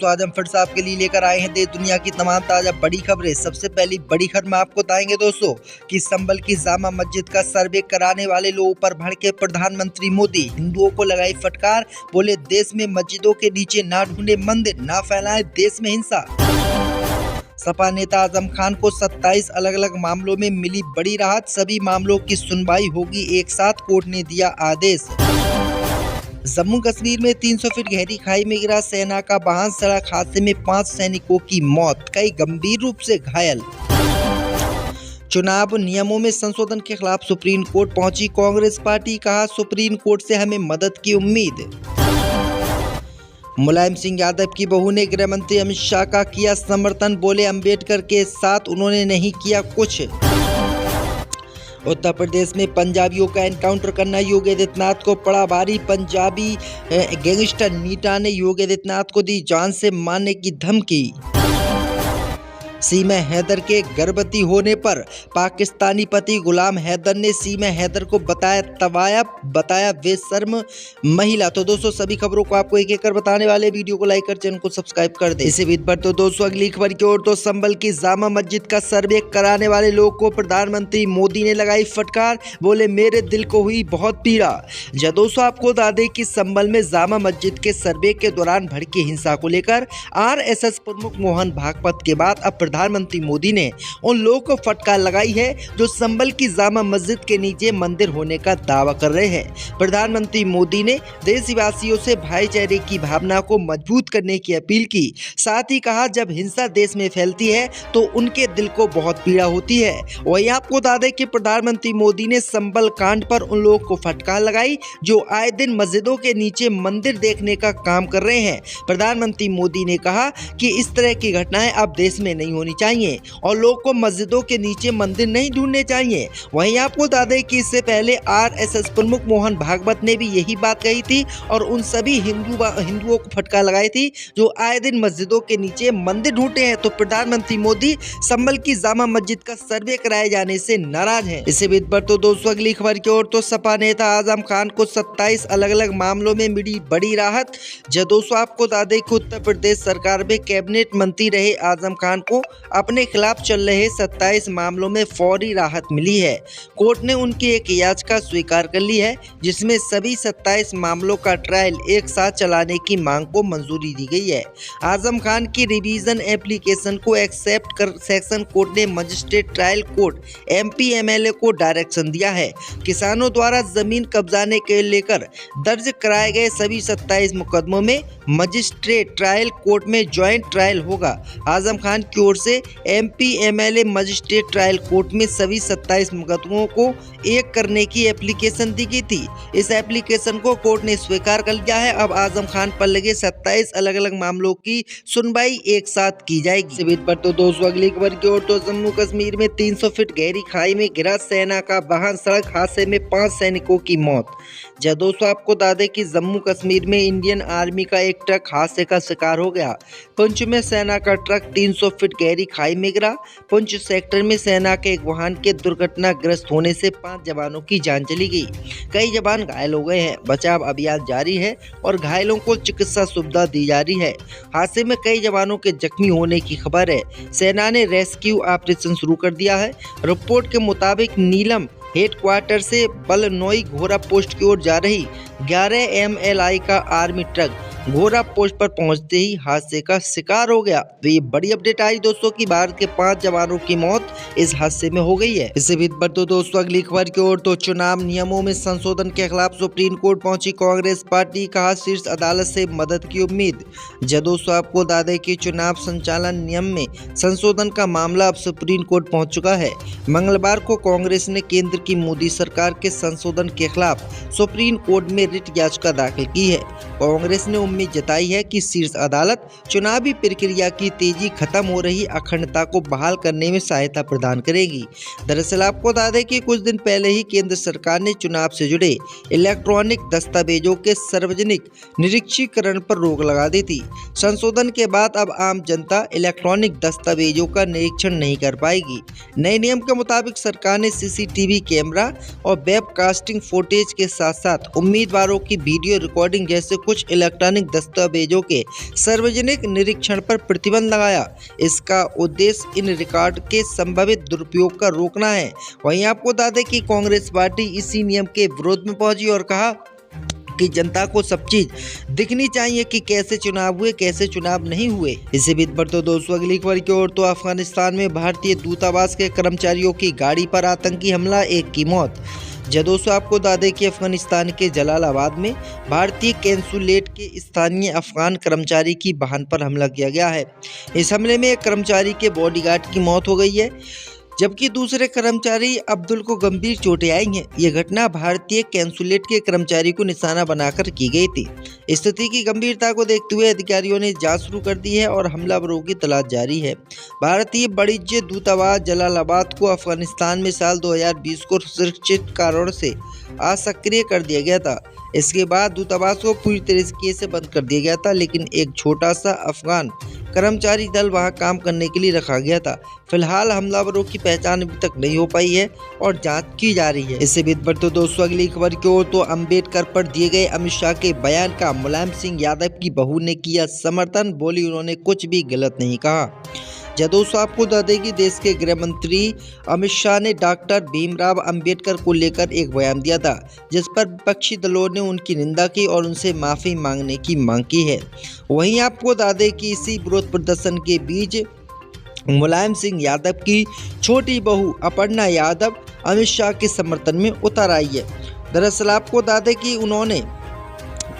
दोस्तों आज हम फिर से आपके लिए लेकर आए हैं देश दुनिया की तमाम ताजा बड़ी खबरें। सबसे पहली बड़ी खबर में आपको बताएंगे दोस्तों कि संभल की जामा मस्जिद का सर्वे कराने वाले लोगों पर भड़के प्रधानमंत्री मोदी। हिंदुओं को लगाई फटकार, बोले देश में मस्जिदों के नीचे ना ढूंढे मंदिर, ना फैलाएं देश में हिंसा। सपा नेता आजम खान को 27 अलग अलग मामलों में मिली बड़ी राहत, सभी मामलों की सुनवाई होगी एक साथ, कोर्ट ने दिया आदेश। जम्मू कश्मीर में 300 फीट गहरी खाई में गिरा सेना का वाहन, सड़क हादसे में 5 सैनिकों की मौत, कई गंभीर रूप से घायल। चुनाव नियमों में संशोधन के खिलाफ सुप्रीम कोर्ट पहुंची कांग्रेस पार्टी, कहा सुप्रीम कोर्ट से हमें मदद की उम्मीद। मुलायम सिंह यादव की बहू ने गृह मंत्री अमित शाह का किया समर्थन, बोले अंबेडकर के साथ उन्होंने नहीं किया कुछ। उत्तर प्रदेश में पंजाबियों का एनकाउंटर करना योगी आदित्यनाथ को पड़ा भारी, पंजाबी गैंगस्टर नीटा ने योगी आदित्यनाथ को दी जान से मारने की धमकी। सीमा हैदर के गर्भवती होने पर पाकिस्तानी पति गुलाम हैदर ने सीमा हैदर को बताया बेशर्म महिला। तो दोस्तों सभी खबरों को आपको एक एक कर बताने वाले, वीडियो को लाइक कर चैनल को सब्सक्राइब कर दे। इसी बीच पर तो दोस्तों अगली खबर की ओर, तो संभल की जामा मस्जिद का सर्वे कराने वाले लोग को प्रधानमंत्री मोदी ने लगाई फटकार, बोले मेरे दिल को हुई बहुत पीड़ा। जब दोस्तों आपको बता दें कि संभल में जामा मस्जिद के सर्वे के दौरान भड़की हिंसा को लेकर RSS प्रमुख मोहन भागवत के बाद अब प्रधानमंत्री मोदी ने उन लोगों को फटकार लगाई है जो संभल की जामा मस्जिद के नीचे मंदिर होने का दावा कर रहे हैं। प्रधानमंत्री मोदी ने देशवासियों से भाईचारे की भावना को मजबूत करने की अपील की, साथ ही कहा जब हिंसा देश में फैलती है तो उनके दिल को बहुत पीड़ा होती है। वही आपको बता दें कि प्रधानमंत्री मोदी ने संभल कांड पर उन लोगों को फटकार लगाई जो आए दिन मस्जिदों के नीचे मंदिर देखने का काम कर रहे हैं। प्रधानमंत्री मोदी ने कहा कि इस तरह की घटनाएं अब देश में नहीं होनी चाहिए और लोगों को मस्जिदों के नीचे मंदिर नहीं ढूंढने चाहिए। वहीं आपको बता दें कि इससे पहले RSS प्रमुख मोहन भागवत ने भी यही बात कही थी और उन सभी हिंदुओं को फटकार लगाई थी जो आए दिन मस्जिदों के नीचे मंदिर ढूंढते हैं। तो प्रधानमंत्री मोदी संभल की जामा मस्जिद का सर्वे कराए जाने से नाराज हैं। इसी बीच पर तो दोस्तों अगली खबर की ओर, तो सपा नेता आजम खान को 27 अलग अलग मामलों में मिली बड़ी राहत। जब दोस्तों आपको बता दें कि उत्तर प्रदेश सरकार में कैबिनेट मंत्री रहे आजम खान को अपने खिलाफ चल रहे 27 मामलों में फौरी राहत मिली है। कोर्ट ने उनकी एक याचिका स्वीकार कर ली है जिसमें सभी 27 मामलों का ट्रायल एक साथ चलाने की मांग को मंजूरी दी गई है। आजम खान की रिवीजन एप्लीकेशन को एक्सेप्ट कर सेक्शन कोर्ट ने magistrate trial court MP MLA को डायरेक्शन दिया है। किसानों द्वारा जमीन कब्जाने के लेकर दर्ज कराए गए सभी 27 मुकदमों में मजिस्ट्रेट ट्रायल कोर्ट में ज्वाइंट ट्रायल होगा। आजम खान की ओर से MP MLA magistrate trial court में सभी 27 मुकदमों को एक करने की एप्लीकेशन दी गई थी। इस एप्लीकेशन को कोर्ट ने स्वीकार कर लिया है। अब आजम खान पर लगे 27 अलग अलग मामलों की सुनवाई एक साथ की जाएगी। इस बीच पर तो दोस्तों अगली खबर की ओर, तो जम्मू कश्मीर में 300 फीट गहरी खाई में गिरा सेना का वाहन, सड़क हादसे में 5 सैनिकों की मौत। जब दोस्तों आपको बता दें कि जम्मू कश्मीर में इंडियन आर्मी का एक ट्रक हादसे का शिकार हो गया। पुंछ में सेना का ट्रक 300 फीट गहरी खाई में गिरा। पुंछ सेक्टर में सेना के एक वाहन के दुर्घटनाग्रस्त होने से 5 जवानों की जान चली गई, कई जवान घायल हो गए हैं। बचाव अभियान जारी है और घायलों को चिकित्सा सुविधा दी जा रही है। हादसे में कई जवानों के जख्मी होने की खबर है। सेना ने रेस्क्यू ऑपरेशन शुरू कर दिया है। रिपोर्ट के मुताबिक नीलम हेडक्वार्टर से बलनोई घोरा पोस्ट की ओर जा रही 11 MLI का आर्मी ट्रक घोरा पोस्ट पर पहुंचते ही हादसे का शिकार हो गया। तो ये बड़ी अपडेट आई दोस्तों कि भारत के 5 जवानों की मौत इस हादसे में हो गई है। इसी बीच पर तो दोस्तों अगली खबर की ओर, तो चुनाव नियमों में संशोधन के खिलाफ सुप्रीम कोर्ट पहुंची कांग्रेस पार्टी, कहा शीर्ष अदालत से मदद की उम्मीद। जब दोस्तों आपको बता दें कि चुनाव संचालन नियम में संशोधन का मामला अब सुप्रीम कोर्ट पहुँच चुका है। मंगलवार को कांग्रेस ने केंद्र की मोदी सरकार के संशोधन के खिलाफ सुप्रीम कोर्ट में रिट याचिका दाखिल की है। कांग्रेस ने उम्मीद जताई है कि शीर्ष अदालत चुनावी प्रक्रिया की तेजी खत्म हो रही अखंडता को बहाल करने में सहायता प्रदान करेगी। दरअसल आपको बता दें कि कुछ दिन पहले ही केंद्र सरकार ने चुनाव से जुड़े इलेक्ट्रॉनिक दस्तावेजों के सार्वजनिक निरीक्षीकरण पर रोक लगा दी थी। संशोधन के बाद अब आम जनता इलेक्ट्रॉनिक दस्तावेजों का निरीक्षण नहीं कर पाएगी। नए नियम के मुताबिक सरकार ने CCTV कैमरा और वेबकास्टिंग फुटेज के साथ साथ उम्मीदवारों की वीडियो रिकॉर्डिंग जैसे कुछ इलेक्ट्रॉनिक वैधानिक दस्तावेजों के सार्वजनिक निरीक्षण पर प्रतिबंध लगाया। इसका उद्देश्य इन रिकॉर्ड के संभावित दुरुपयोग का रोकना है। वहीं आपको बता दें कि कांग्रेस पार्टी इसी नियम के विरोध में पहुंची और कहा कि जनता को सब चीज दिखनी चाहिए कि कैसे चुनाव हुए, कैसे चुनाव नहीं हुए। इसी बीच बढ़ते दोस्तों अगली खबर की ओर तो अफगानिस्तान में भारतीय दूतावास के कर्मचारियों की गाड़ी पर आतंकी हमला, एक की मौत। दोस्तों आपको बता दें कि अफगानिस्तान के जलालाबाद में भारतीय कैंसुलेट के स्थानीय अफगान कर्मचारी की वाहन पर हमला किया गया है। इस हमले में एक कर्मचारी के बॉडीगार्ड की मौत हो गई है, जबकि दूसरे कर्मचारी अब्दुल को गंभीर चोटें आई हैं। यह घटना भारतीय कैंसुलेट के कर्मचारी को निशाना बनाकर की गई थी। स्थिति की गंभीरता को देखते हुए अधिकारियों ने जांच शुरू कर दी है और हमलावरों की तलाश जारी है। भारतीय वाणिज्य दूतावास जलालाबाद को अफगानिस्तान में साल 2020 को सुरक्षित कारणों से असक्रिय कर दिया गया था। इसके बाद दूतावास को पूरी तरीके से बंद कर दिया गया था, लेकिन एक छोटा सा अफगान कर्मचारी दल वहां काम करने के लिए रखा गया था। फिलहाल हमलावरों की पहचान अभी तक नहीं हो पाई है और जांच की जा रही है। इससे बीच बढ़ते दोस्तों अगली खबर की ओर तो अंबेडकर पर दिए गए अमित शाह के बयान का मुलायम सिंह यादव की बहू ने किया समर्थन, बोली उन्होंने कुछ भी गलत नहीं कहा। दोस्तों आपको बता दें कि देश के गृह मंत्री अमित शाह ने डॉक्टर भीमराव अंबेडकर को लेकर एक बयान दिया था, जिस पर विपक्षी दलों ने उनकी निंदा की और उनसे माफी मांगने की मांग की है। वहीं आपको बता दें कि इसी विरोध प्रदर्शन के बीच मुलायम सिंह यादव की छोटी बहू अपर्णा यादव अमित शाह के समर्थन में उतर आई है। दरअसल आपको बता दें कि उन्होंने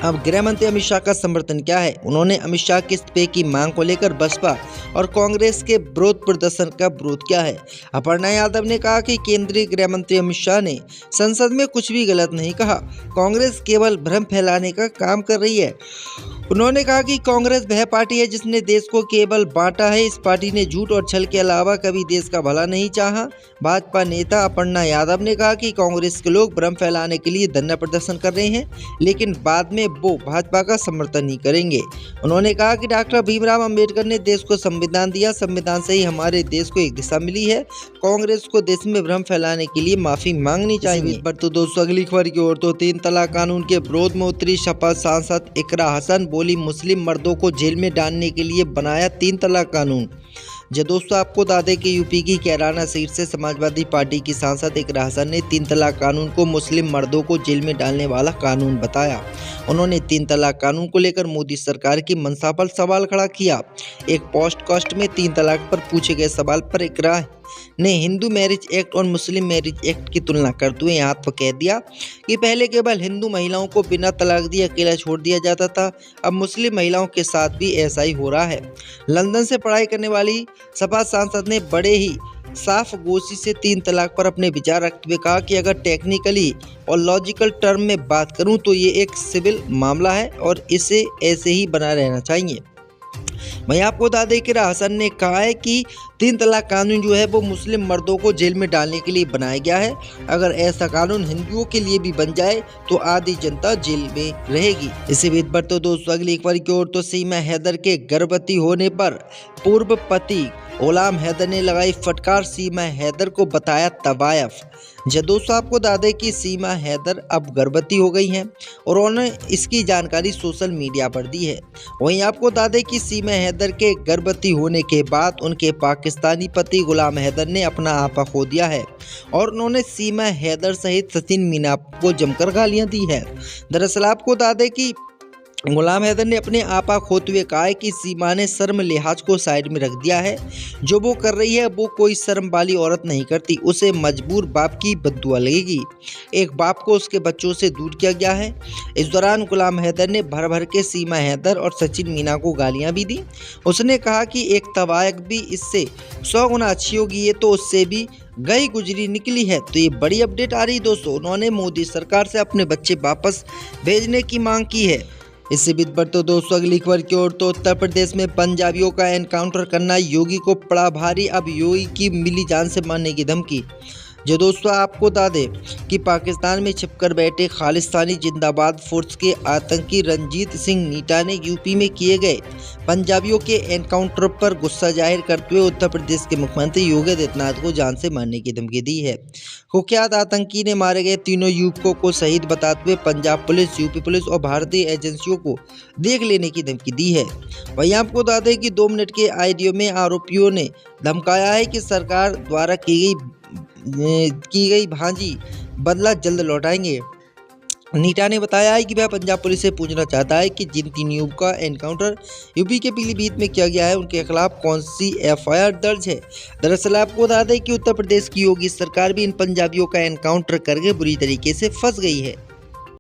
अब गृह मंत्री अमित शाह का समर्थन क्या है। उन्होंने अमित शाह के इस्तीफे की मांग को लेकर बसपा और कांग्रेस के विरोध प्रदर्शन का विरोध किया है। अपर्णा यादव ने कहा कि केंद्रीय गृह मंत्री अमित शाह ने संसद में कुछ भी गलत नहीं कहा, कांग्रेस केवल भ्रम फैलाने का काम कर रही है। उन्होंने कहा कि कांग्रेस वह पार्टी है जिसने देश को केवल बांटा है। इस पार्टी ने झूठ और छल के अलावा कभी देश का भला नहीं चाहा। भाजपा नेता अपर्णा यादव ने कहा कि कांग्रेस के लोग भ्रम फैलाने के लिए धरना प्रदर्शन कर रहे हैं, लेकिन बाद में वो भाजपा का समर्थन नहीं करेंगे। उन्होंने कहा कि डॉक्टर भीमराव अंबेडकर ने देश को संविधान दिया, संविधान से ही हमारे देश को एक दिशा मिली है। कांग्रेस को देश में भ्रम फैलाने के लिए माफी मांगनी चाहिए। पर तो दोस्तों अगली खबर की ओर तो 3 तलाक कानून के विरोध में उतरी सपा सांसद इकरा हसन, बोली मुस्लिम मर्दों को जेल में डालने के लिए बनाया 3 तलाक कानून। दोस्तों आपको बता दें कि यूपी की कैराना सीट से समाजवादी पार्टी की सांसद इकरा हसन ने 3 तलाक कानून को मुस्लिम मर्दों को जेल में डालने वाला कानून बताया। उन्होंने 3 तलाक कानून को लेकर मोदी सरकार की मंशा पर सवाल खड़ा किया। एक पॉडकास्ट में 3 तलाक पर पूछे गए सवाल पर इकरा ने हिंदू मैरिज एक्ट और मुस्लिम मैरिज एक्ट की तुलना करते हुए यहाँ पर कह दिया कि पहले केवल हिंदू महिलाओं को बिना तलाक दिए अकेला छोड़ दिया जाता था, अब मुस्लिम महिलाओं के साथ भी ऐसा ही हो रहा है। लंदन से पढ़ाई करने वाली सपा सांसद ने बड़े ही साफ गोशी से 3 तलाक पर अपने विचार रखते हुए कहा कि अगर टेक्निकली और लॉजिकल टर्म में बात करूं तो ये एक सिविल मामला है और इसे ऐसे ही बना रहना चाहिए। वहीं आपको बता दें कि हसन ने कहा है कि 3 तलाक कानून जो है वो मुस्लिम मर्दों को जेल में डालने के लिए बनाया गया है। अगर ऐसा कानून हिंदुओं के लिए भी बन जाए तो आधी जनता जेल में रहेगी। इसी बीच बढ़ते दोस्तों अगली खबर की ओर तो सीमा हैदर के गर्भवती होने पर पूर्व पति गुलाम हैदर ने लगाई फटकार, सीमा हैदर को बताया तवायफ। दोस्तों आपको बता दें कि सीमा हैदर अब गर्भवती हो गई हैं और उन्होंने इसकी जानकारी सोशल मीडिया पर दी है। वहीं आपको बता दें कि सीमा हैदर के गर्भवती होने के बाद उनके पाकिस्तानी पति गुलाम हैदर ने अपना आपा खो दिया है और उन्होंने सीमा हैदर सहित सचिन मीना को जमकर गालियां दी है। दरअसल आपको बता दें कि गुलाम हैदर ने अपने आपा खोते हुए कहा है कि सीमा ने शर्म लिहाज को साइड में रख दिया है। जो वो कर रही है वो कोई शर्म वाली औरत नहीं करती, उसे मजबूर बाप की बद्दुआ लगेगी। एक बाप को उसके बच्चों से दूर किया गया है। इस दौरान गुलाम हैदर ने भर भर के सीमा हैदर और सचिन मीना को गालियां भी दी। उसने कहा कि एक तवायक भी इससे 100 गुना अच्छी होगी, ये तो उससे भी गई गुजरी निकली है। तो ये बड़ी अपडेट आ रही दोस्तों, उन्होंने मोदी सरकार से अपने बच्चे वापस भेजने की मांग की है। इससे बीच बढ़ते दोस्तों अगली खबर की ओर तो उत्तर प्रदेश में पंजाबियों का एनकाउंटर करना योगी को पड़ा भारी, अब योगी की मिली जान से मारने की धमकी। जो दोस्तों आपको बता दें कि पाकिस्तान में छिपकर बैठे खालिस्तानी जिंदाबाद फोर्स के आतंकी रंजीत सिंह नीटा ने यूपी में किए गए पंजाबियों के एनकाउंटर पर गुस्सा जाहिर करते हुए उत्तर प्रदेश के मुख्यमंत्री योगी आदित्यनाथ को जान से मारने की धमकी दी है। कुख्यात आतंकी ने मारे गए तीनों युवकों को शहीद बताते हुए पंजाब पुलिस, यूपी पुलिस और भारतीय एजेंसियों को देख लेने की धमकी दी है। वहीं आपको बता दें कि 2 मिनट के ऑडियो में आरोपियों ने धमकाया है कि सरकार द्वारा की गई भांजी बदला जल्द लौटाएंगे। नीटा ने बताया है कि वह पंजाब पुलिस से पूछना चाहता है कि जिन 3 युवकों का एनकाउंटर यूपी के पीलीभीत में किया गया है उनके खिलाफ कौन सी एफआईआर दर्ज है। दरअसल आपको बता दें कि उत्तर प्रदेश की योगी सरकार भी इन पंजाबियों का एनकाउंटर करके बुरी तरीके से फंस गई है।